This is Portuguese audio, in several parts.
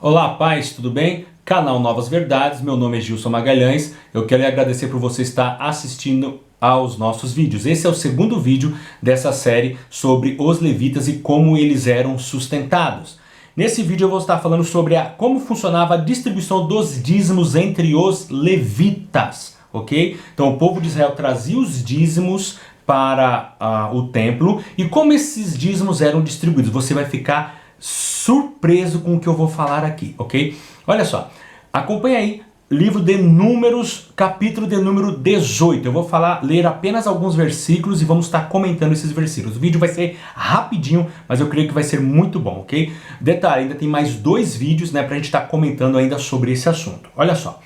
Olá, paz, tudo bem? Canal Novas Verdades, meu nome é Gilson Magalhães. Eu quero lhe agradecer por você estar assistindo aos nossos vídeos. Esse é o segundo vídeo dessa série sobre os levitas e como eles eram sustentados. Nesse vídeo eu vou estar falando sobre como funcionava a distribuição dos dízimos entre os levitas, ok? Então o povo de Israel trazia os dízimos para o templo e como esses dízimos eram distribuídos. Você vai ficar surpreso com o que eu vou falar aqui, ok? Olha só, acompanha aí, livro de Números, capítulo de número 18. Eu vou ler apenas alguns versículos e vamos estar comentando esses versículos. O vídeo vai ser rapidinho, mas eu creio que vai ser muito bom, ok? Detalhe, ainda tem mais 2 vídeos, né, pra gente estar comentando ainda sobre esse assunto. Olha só.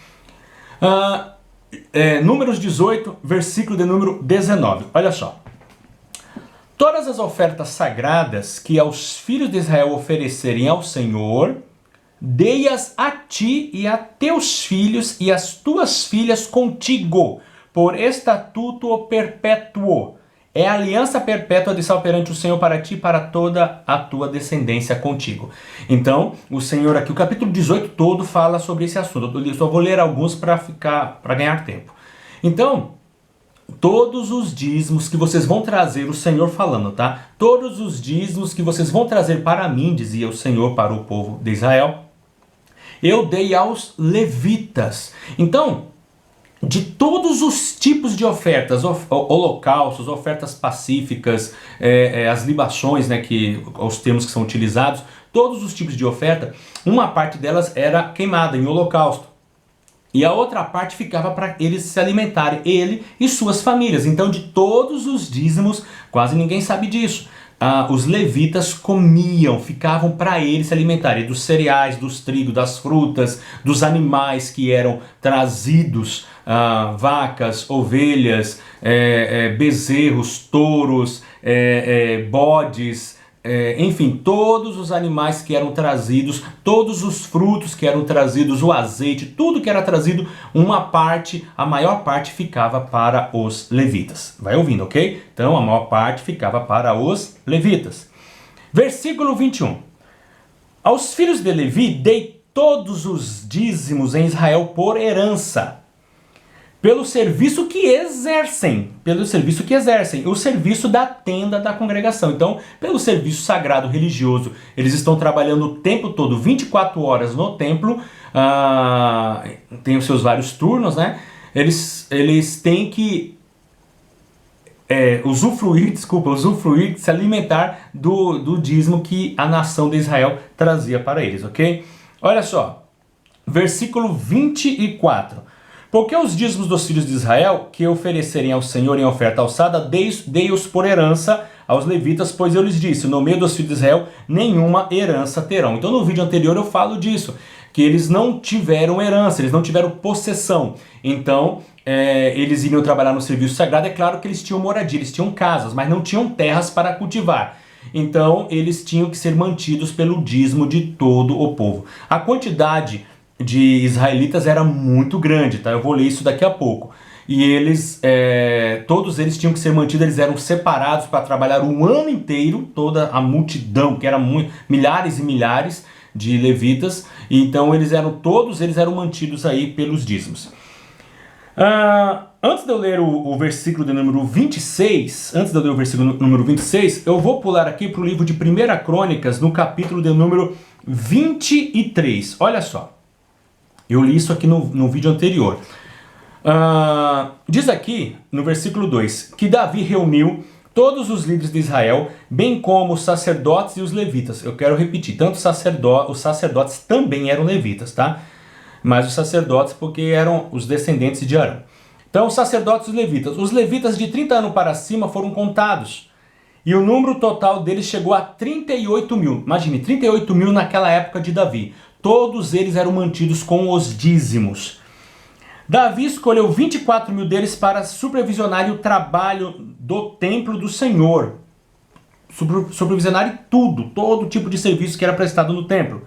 Números 18, versículo de número 19. Olha só. Todas as ofertas sagradas que aos filhos de Israel oferecerem ao Senhor, dei-as a ti e a teus filhos e as tuas filhas contigo, por estatuto perpétuo. É a aliança perpétua de sal perante o Senhor para ti e para toda a tua descendência contigo. Então, o Senhor aqui, o capítulo 18 todo fala sobre esse assunto. Eu só vou ler alguns para ganhar tempo. Então, todos os dízimos que vocês vão trazer, o Senhor falando, tá? Todos os dízimos que vocês vão trazer para mim, dizia o Senhor para o povo de Israel, eu dei aos levitas. Então, de todos os tipos de ofertas, holocaustos, ofertas pacíficas, as libações, né, os termos que são utilizados, todos os tipos de oferta, uma parte delas era queimada em holocausto. E a outra parte ficava para eles se alimentarem, ele e suas famílias. Então, de todos os dízimos, quase ninguém sabe disso. Os levitas comiam, ficavam para eles se alimentarem dos cereais, dos trigos, das frutas, dos animais que eram trazidos, vacas, ovelhas, bezerros, touros, bodes, enfim, todos os animais que eram trazidos, todos os frutos que eram trazidos, o azeite, tudo que era trazido, a maior parte ficava para os levitas. Vai ouvindo, ok? Então a maior parte ficava para os levitas. Versículo 21. Aos filhos de Levi dei todos os dízimos em Israel por herança, pelo serviço que exercem, o serviço da tenda da congregação. Então, pelo serviço sagrado religioso, eles estão trabalhando o tempo todo, 24 horas no templo, tem os seus vários turnos, né? Eles têm que usufruir, se alimentar do dízimo que a nação de Israel trazia para eles, ok? Olha só, versículo 24. Porque os dízimos dos filhos de Israel, que oferecerem ao Senhor em oferta alçada, dei-os por herança aos levitas, pois eu lhes disse, no meio dos filhos de Israel, nenhuma herança terão. Então no vídeo anterior eu falo disso, que eles não tiveram herança, eles não tiveram possessão. Então eles iriam trabalhar no serviço sagrado, é claro que eles tinham moradia, eles tinham casas, mas não tinham terras para cultivar. Então eles tinham que ser mantidos pelo dízimo de todo o povo. A quantidade de israelitas era muito grande, tá? Eu vou ler isso daqui a pouco. E eles, todos eles tinham que ser mantidos, eles eram separados para trabalhar um ano inteiro, toda a multidão, que era milhares e milhares de levitas, então todos eles eram mantidos aí pelos dízimos. Antes de eu ler o versículo de número 26, eu vou pular aqui para o livro de 1 Crônicas, no capítulo de número 23. Olha só. Eu li isso aqui no vídeo anterior. Diz aqui, no versículo 2, que Davi reuniu todos os líderes de Israel, bem como os sacerdotes e os levitas. Eu quero repetir, tanto os sacerdotes também eram levitas, tá? Mas os sacerdotes porque eram os descendentes de Arão. Então, os sacerdotes e os levitas de 30 anos para cima foram contados. E o número total deles chegou a 38 mil. Imagine, 38 mil naquela época de Davi. Todos eles eram mantidos com os dízimos. Davi escolheu 24 mil deles para supervisionarem o trabalho do templo do Senhor. Supervisionarem tudo, todo tipo de serviço que era prestado no templo.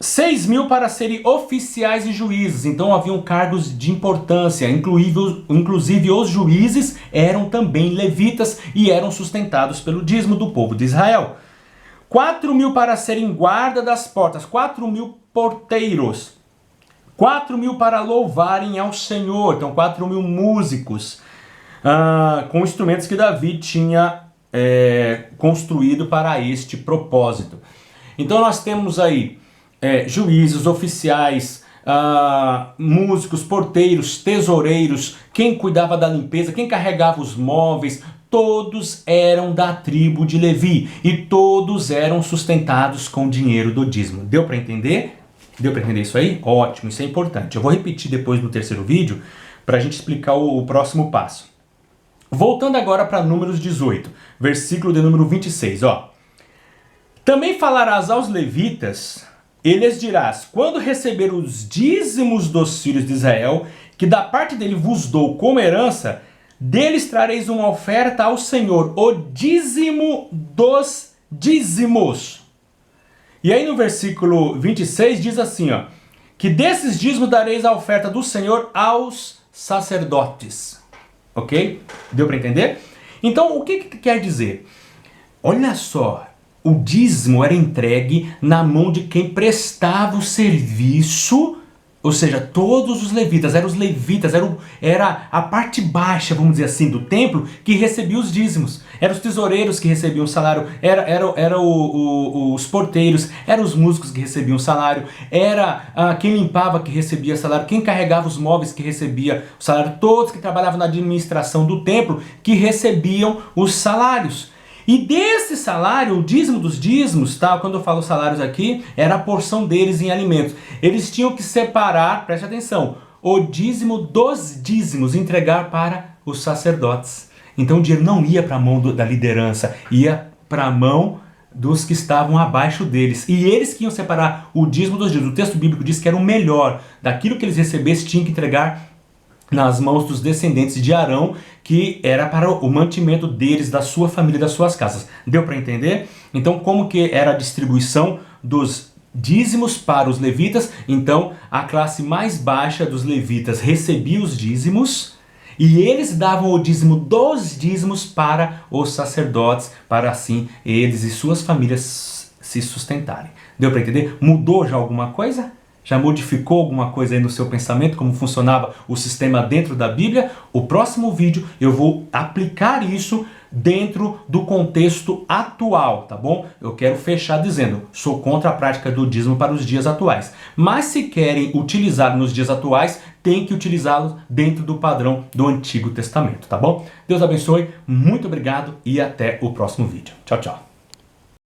6 mil para serem oficiais e juízes. Então haviam cargos de importância, inclusive os juízes eram também levitas e eram sustentados pelo dízimo do povo de Israel. 4.000 para serem guarda das portas, 4.000 porteiros, 4.000 para louvarem ao Senhor, então 4.000 músicos, com instrumentos que Davi tinha construído para este propósito. Então nós temos aí juízes, oficiais, músicos, porteiros, tesoureiros, quem cuidava da limpeza, quem carregava os móveis, todos eram da tribo de Levi e todos eram sustentados com dinheiro do dízimo. Deu para entender? Deu para entender isso aí? Ótimo, isso é importante. Eu vou repetir depois no terceiro vídeo para a gente explicar o próximo passo. Voltando agora para Números 18, versículo de número 26, ó. Também falarás aos levitas, e lhes dirás, quando receber os dízimos dos filhos de Israel, que da parte dele vos dou como herança, deles trareis uma oferta ao Senhor, o dízimo dos dízimos. E aí no versículo 26 diz assim, ó, que desses dízimos dareis a oferta do Senhor aos sacerdotes. Ok? Deu para entender? Então, o que quer dizer? Olha só, o dízimo era entregue na mão de quem prestava o serviço, ou seja, todos os levitas, era a parte baixa, vamos dizer assim, do templo que recebia os dízimos. Eram os tesoureiros que recebiam o salário, os porteiros, eram os músicos que recebiam o salário, era quem limpava que recebia salário, quem carregava os móveis que recebia o salário, todos que trabalhavam na administração do templo que recebiam os salários. E desse salário, o dízimo dos dízimos, tá? Quando eu falo salários aqui, era a porção deles em alimentos. Eles tinham que separar, preste atenção, o dízimo dos dízimos, entregar para os sacerdotes. Então o dinheiro não ia para a mão da liderança, ia para a mão dos que estavam abaixo deles. E eles que iam separar o dízimo dos dízimos. O texto bíblico diz que era o melhor. Daquilo que eles recebessem, tinham que entregar nas mãos dos descendentes de Arão, que era para o mantimento deles, da sua família, das suas casas. Deu para entender? Então, como que era a distribuição dos dízimos para os levitas? Então, a classe mais baixa dos levitas recebia os dízimos e eles davam o dízimo dos dízimos para os sacerdotes, para assim eles e suas famílias se sustentarem. Deu para entender? Mudou já alguma coisa? Já modificou alguma coisa aí no seu pensamento, como funcionava o sistema dentro da Bíblia? O próximo vídeo eu vou aplicar isso dentro do contexto atual, tá bom? Eu quero fechar dizendo, sou contra a prática do dízimo para os dias atuais. Mas se querem utilizar nos dias atuais, tem que utilizá-lo dentro do padrão do Antigo Testamento, tá bom? Deus abençoe, muito obrigado e até o próximo vídeo. Tchau, tchau.